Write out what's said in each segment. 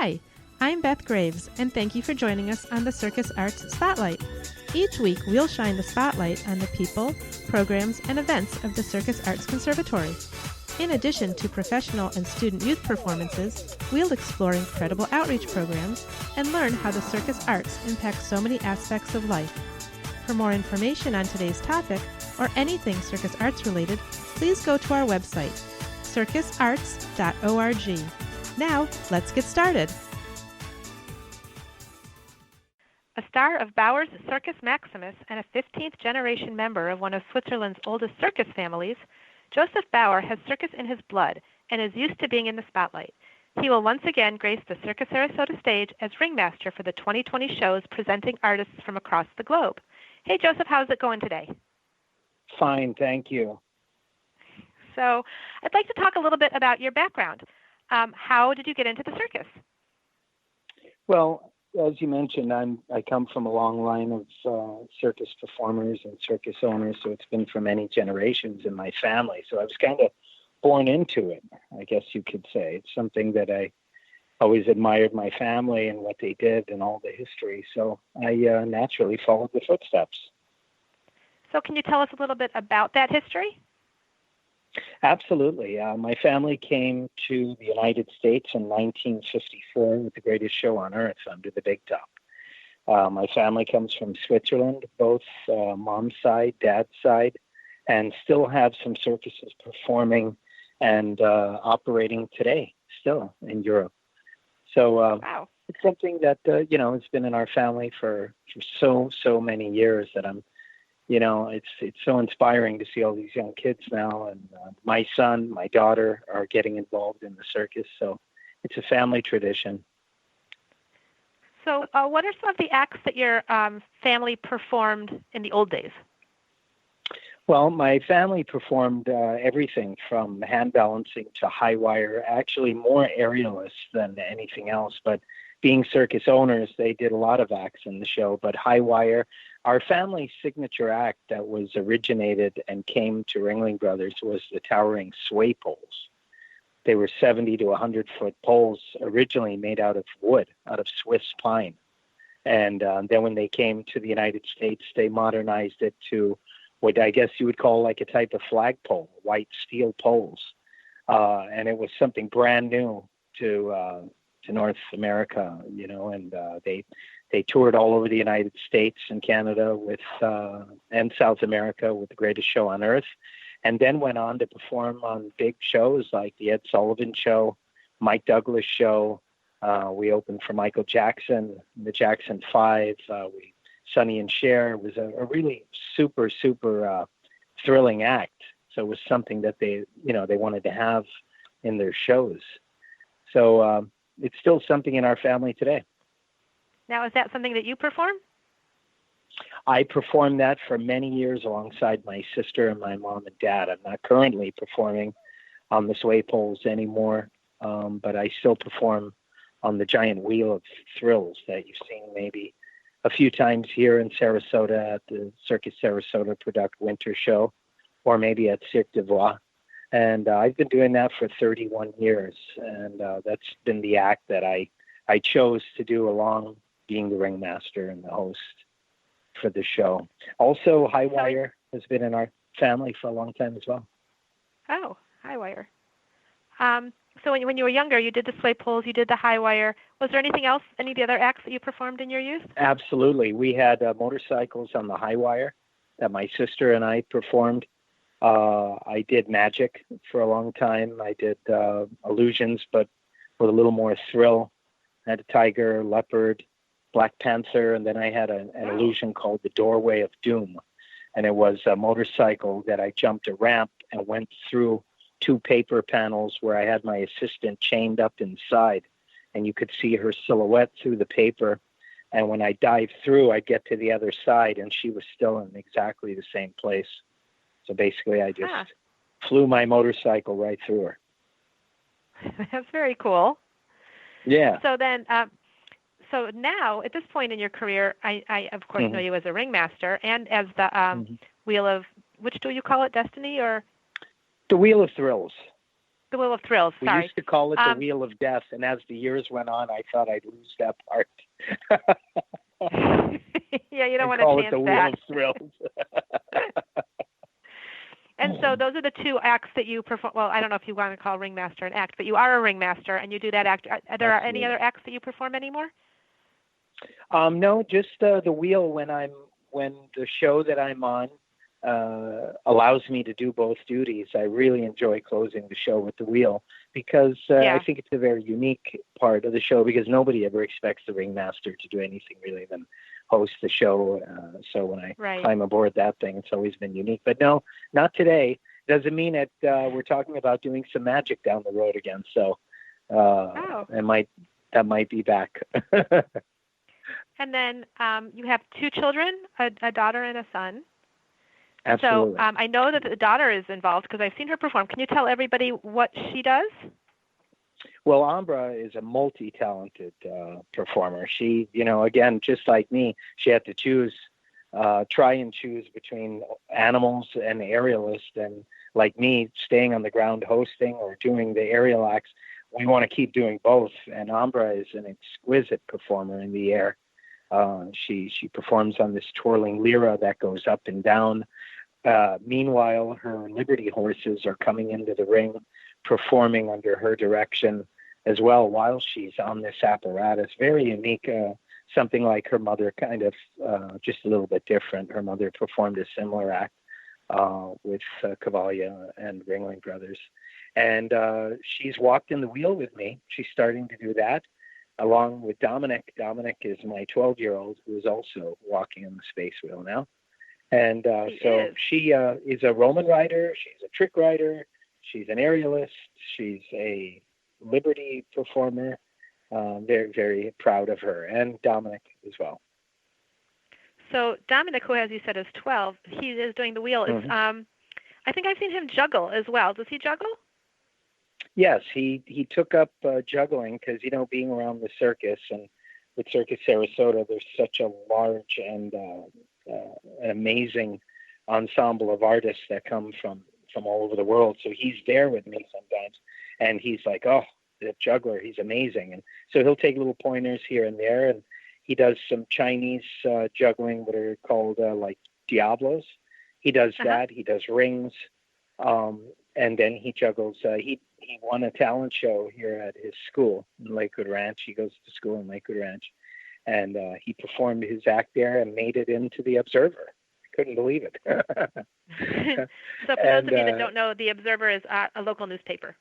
Hi, I'm Beth Graves, and thank you for joining us on the Circus Arts Spotlight. Each week, we'll shine the spotlight on the people, programs, and events of the Circus Arts Conservatory. In addition to professional and student youth performances, we'll explore incredible outreach programs and learn how the circus arts impact so many aspects of life. For more information on today's topic, or anything circus arts related, please go to our website, circusarts.org. Now, let's get started. A star of Bauer's Circus Maximus and a 15th generation member of one of Switzerland's oldest circus families, Joseph Bauer has circus in his blood and is used to being in the spotlight. He will once again grace the Circus Sarasota stage as Ringmaster for the 2020 shows presenting artists from across the globe. Hey, Joseph, how's it going today? Fine, thank you. So I'd like to talk a little bit about your background. How did you get into the circus? Well, as you mentioned, I come from a long line of circus performers and circus owners, so it's been for many generations in my family. So I was kind of born into it, I guess you could say. It's something that I always admired my family and what they did and all the history. So I naturally followed the footsteps. So can you tell us a little bit about that history? Absolutely. My family came to the United States in 1954 with the greatest show on earth, Under the Big Top. My family comes from Switzerland, both mom's side, dad's side, and still have some circuses performing and operating today, still in Europe. So wow. It's something that, it's been in our family for so many years that it's so inspiring to see all these young kids now. And my son, my daughter are getting involved in the circus. So it's a family tradition. So what are some of the acts that your family performed in the old days? Well, my family performed everything from hand balancing to high wire, actually more aerialists than anything else. But being circus owners, they did a lot of acts in the show. But high wire, our family's signature act that was originated and came to Ringling Brothers was the towering sway poles. They were 70 to 100-foot poles originally made out of wood, out of Swiss pine. And then when they came to the United States, they modernized it to what I guess you would call like a type of flagpole, white steel poles. And it was something brand new to North America, and they toured all over the United States and Canada and South America with the greatest show on earth, and then went on to perform on big shows like the Ed Sullivan Show, Mike Douglas Show. We opened for Michael Jackson, the Jackson 5. Sonny and Cher was a really super thrilling act. So it was something that they wanted to have in their shows. So it's still something in our family today. Now, is that something that you perform? I performed that for many years alongside my sister and my mom and dad. I'm not currently performing on the sway poles anymore, but I still perform on the giant wheel of thrills that you've seen maybe a few times here in Sarasota at the Circus Sarasota Product Winter Show, or maybe at Cirque du Bois. And I've been doing that for 31 years, and that's been the act that I chose to do along being the ringmaster and the host for the show. Also, high wire has been in our family for a long time as well. Oh, high wire. So when you were younger, you did the sway poles, you did the high wire. Was there anything else, any of the other acts that you performed in your youth? Absolutely. We had motorcycles on the high wire that my sister and I performed. I did magic for a long time. I did illusions, but with a little more thrill. I had a tiger, leopard, Black Panther, and then I had an illusion called the Doorway of Doom. And it was a motorcycle that I jumped a ramp and went through 2 paper panels where I had my assistant chained up inside, and you could see her silhouette through the paper. And when I dived through, I'd get to the other side, and she was still in exactly the same place. So basically, I just flew my motorcycle right through her. That's very cool. Yeah. So then, so now, at this point in your career, I of course know you as a ringmaster and as the wheel of, which do you call it, Destiny or? The Wheel of Thrills. The Wheel of Thrills. We Sorry. used to call it the Wheel of Death, and as the years went on, I thought I'd lose that part. Yeah, you don't want to call chance it the that. Wheel of Thrills. And so those are the two acts that you perform. Well, I don't know if you want to call Ringmaster an act, but you are a Ringmaster, and you do that act. Are there any other acts that you perform anymore? No, just the wheel when the show that I'm on allows me to do both duties. I really enjoy closing the show with the wheel because I think it's a very unique part of the show because nobody ever expects the Ringmaster to do anything really than host the show. So when I climb aboard that thing, it's always been unique. But no, not today. Doesn't mean that we're talking about doing some magic down the road again. So that might be back. And then you have two children, a daughter and a son. Absolutely. So I know that the daughter is involved because I've seen her perform. Can you tell everybody what she does? Well, Ambra is a multi-talented performer. She, again, just like me, she had to try and choose between animals and aerialist. And like me, staying on the ground hosting or doing the aerial acts, we want to keep doing both. And Ambra is an exquisite performer in the air. She performs on this twirling lyra that goes up and down. Meanwhile, her Liberty horses are coming into the ring, performing under her direction as well while she's on this apparatus. Very unique, something like her mother, kind of just a little bit different. Her mother performed a similar act with Cavalia and Ringling Brothers. And she's walked in the wheel with me. She's starting to do that along with Dominic. Dominic is my 12-year-old who is also walking in the space wheel now. And she is a Roman rider. She's a trick rider. She's an aerialist. She's a Liberty performer. Very, very proud of her, and Dominic as well. So Dominic, who, as you said, is 12, he is doing the wheel. Mm-hmm. I think I've seen him juggle as well. Does he juggle? Yes, he took up juggling because, being around the circus and with Circus Sarasota, there's such a large and an amazing ensemble of artists that come from all over the world. So he's there with me sometimes, and he's like, oh, the juggler, he's amazing. And so he'll take little pointers here and there, and he does some Chinese juggling, what are called like Diablos. He does that. He does rings, and then he juggles. He won a talent show here at his school in Lakewood Ranch. He goes to school in Lakewood Ranch, and he performed his act there and made it into the Observer. I couldn't believe it. So for those of you that don't know, the Observer is a local newspaper.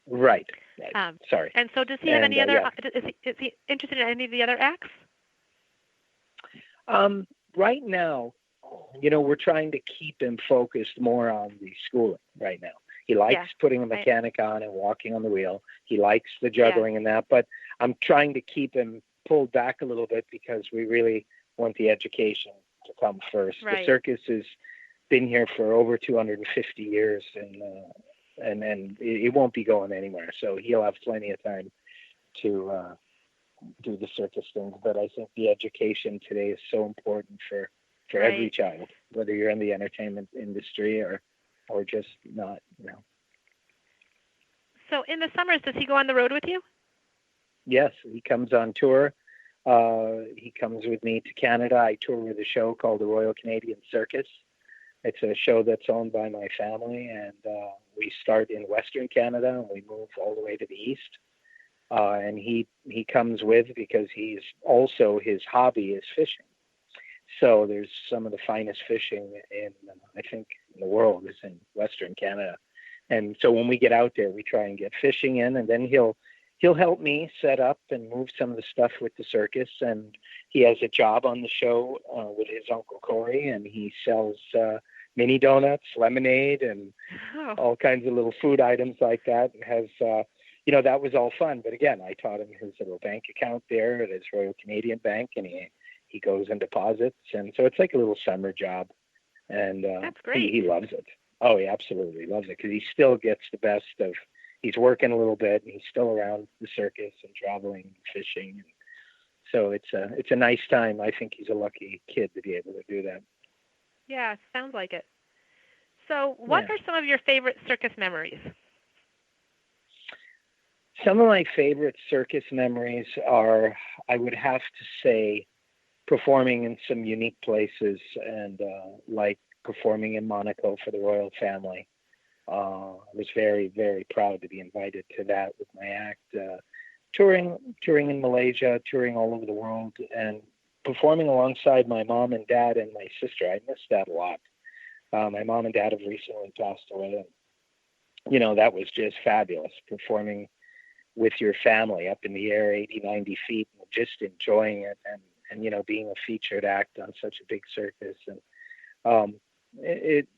Right. Sorry. And so does he have any other, is he interested in any of the other acts? Right now, we're trying to keep him focused more on the schooling right now. He likes putting a mechanic on and walking on the wheel. He likes the juggling and that, but I'm trying to keep him pulled back a little bit because we really want the education to come first. Right. The circus has been here for over 250 years, and it won't be going anywhere. So he'll have plenty of time to do the circus things. But I think the education today is so important for every child, whether you're in the entertainment industry or just not. So in the summers, does he go on the road with you? Yes, he comes on tour. He comes with me to Canada. I tour with a show called the Royal Canadian Circus. It's a show that's owned by my family, and we start in Western Canada, and we move all the way to the east. And he comes with because his hobby is fishing. So there's some of the finest fishing in the world is in Western Canada. And so when we get out there, we try and get fishing in, and then he'll help me set up and move some of the stuff with the circus. And he has a job on the show with his Uncle Corey, and he sells mini donuts, lemonade, and all kinds of little food items like that. And has, that was all fun. But again, I taught him his little bank account there at his Royal Canadian Bank, and he goes and deposits. And so it's like a little summer job. And that's great. He loves it. Oh, he absolutely loves it because he still gets the best of. He's working a little bit, and he's still around the circus and traveling and fishing. So it's a nice time. I think he's a lucky kid to be able to do that. Yeah, sounds like it. So what are some of your favorite circus memories? Some of my favorite circus memories are, I would have to say, performing in some unique places, and like performing in Monaco for the royal family. I was very, very proud to be invited to that with my act. Touring in Malaysia, touring all over the world, and performing alongside my mom and dad and my sister. I miss that a lot. My mom and dad have recently passed away, and that was just fabulous, performing with your family up in the air, 80, 90 feet, and just enjoying it, and being a featured act on such a big circus. And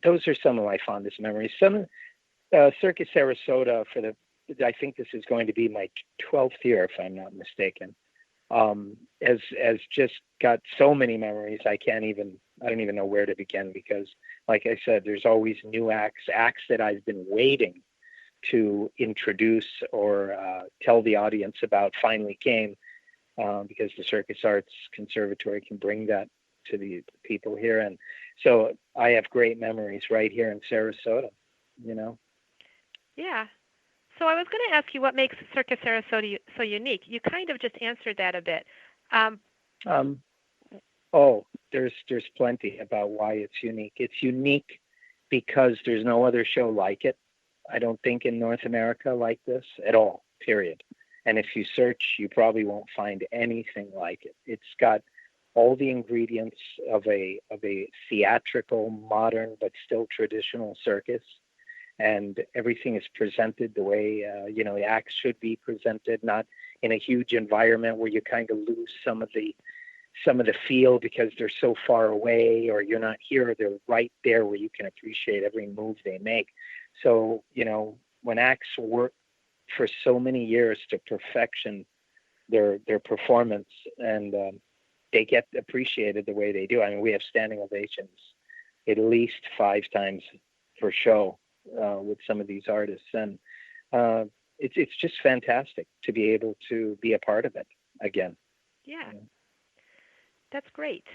those are some of my fondest memories. Some Circus Sarasota I think this is going to be my 12th year, if I'm not mistaken. Has just got so many memories. I don't even know where to begin, because, like I said, there's always new acts that I've been waiting to introduce or tell the audience about finally came, because the Circus Arts Conservatory can bring that to the people here. And so I have great memories right here in Sarasota, Yeah. So I was going to ask you what makes Circus Sarasota so unique. You kind of just answered that a bit. There's plenty about why it's unique. It's unique because there's no other show like it. I don't think in North America like this at all, period. And if you search, you probably won't find anything like it. It's got all the ingredients of a theatrical, modern, but still traditional circus. And everything is presented the way, the acts should be presented, not in a huge environment where you kind of lose some of the feel because they're so far away, or you're not here. They're right there where you can appreciate every move they make. So, when acts work for so many years to perfection their performance, and they get appreciated the way they do. I mean, we have standing ovations at least 5 times per show with some of these artists, and it's just fantastic to be able to be a part of it again. Yeah. That's great.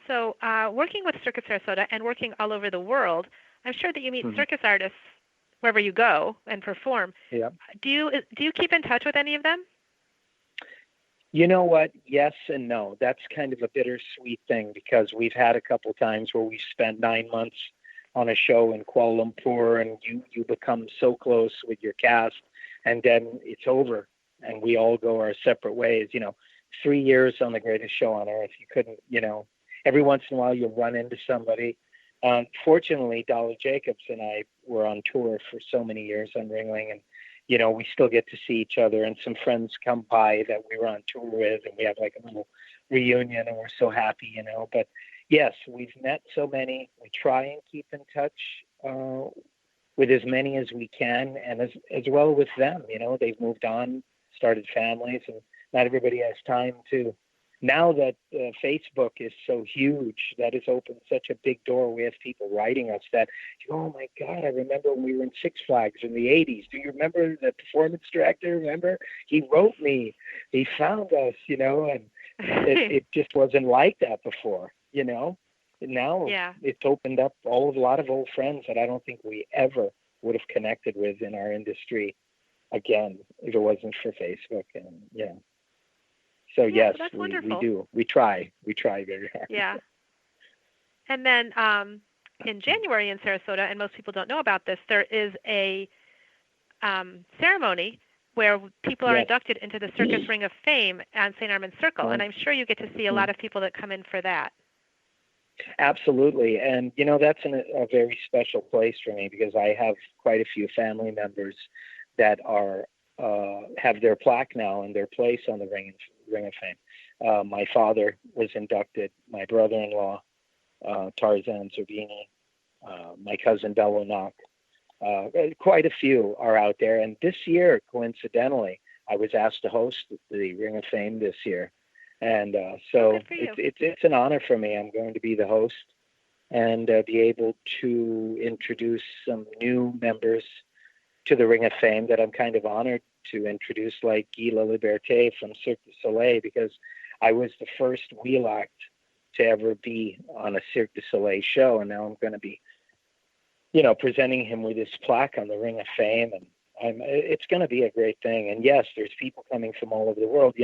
So working with Circus Sarasota and working all over the world, I'm sure that you meet circus artists wherever you go and perform. Yeah. Do you keep in touch with any of them? You know what? Yes and no. That's kind of a bittersweet thing, because we've had a couple times where we spent 9 months on a show in Kuala Lumpur, and you become so close with your cast, and then it's over and we all go our separate ways. 3 years on the greatest show on earth, you couldn't, every once in a while you'll run into somebody. Fortunately, Dolly Jacobs and I were on tour for so many years on Ringling, and we still get to see each other, and some friends come by that we were on tour with, and we have like a little reunion, and we're so happy, But yes, we've met so many. We try and keep in touch with as many as we can, and as well with them. They've moved on, started families, and not everybody has time to. Now that Facebook is so huge, that has opened such a big door. We have people writing us that, oh my God, I remember when we were in Six Flags in the 80s. Do you remember the performance director? Remember? He wrote me. He found us, and it just wasn't like that before, Now it's opened up a lot of old friends that I don't think we ever would have connected with in our industry again if it wasn't for Facebook. And so yes, we do. We try very hard. Yeah. And then in January in Sarasota, and most people don't know about this, there is a ceremony where people are inducted into the Circus Ring of Fame on St. Armand's Circle, and I'm sure you get to see a lot of people that come in for that. Absolutely. And, that's a very special place for me, because I have quite a few family members that are have their plaque now and their place on the Ring of Fame. My father was inducted, my brother-in-law, Tarzan Zerbini, my cousin Bello Knock. Quite a few are out there. And this year, coincidentally, I was asked to host the Ring of Fame this year. And so it's an honor for me. I'm going to be the host and be able to introduce some new members to the Ring of Fame that I'm kind of honored to introduce, like Guy Laliberté from Cirque du Soleil, because I was the first wheel act to ever be on a Cirque du Soleil show. And now I'm going to be, presenting him with his plaque on the Ring of Fame. And It's going to be a great thing. And yes, there's people coming from all over the world.